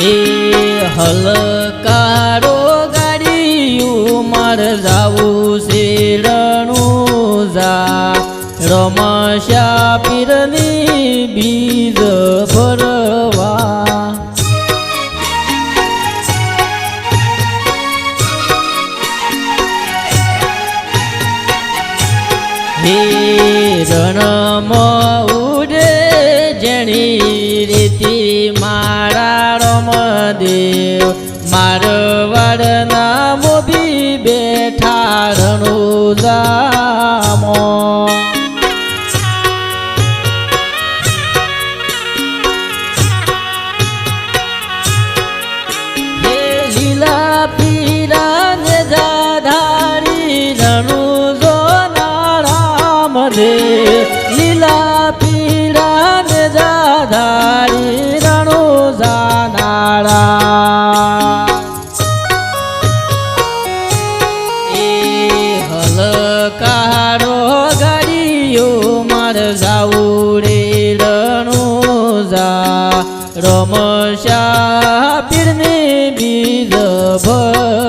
એ હલકારો ગાડીયું માર જાવું છે રણુજા રમશ્યા પીરની બીજ ભરવા હે રણમાં ઉડે જેણી રીતિ મારા રમદેવ મારવાડના મોભી બેઠા રણુજામાં હે લીલા પીરા ને જાધારી રણુજો લીલા પીડા ને જાધારી રણુજા નાળા એ હલકારો ગાડીઓ માર જાવું રે રણુજા રમશ્યા પીરની બીજ ભર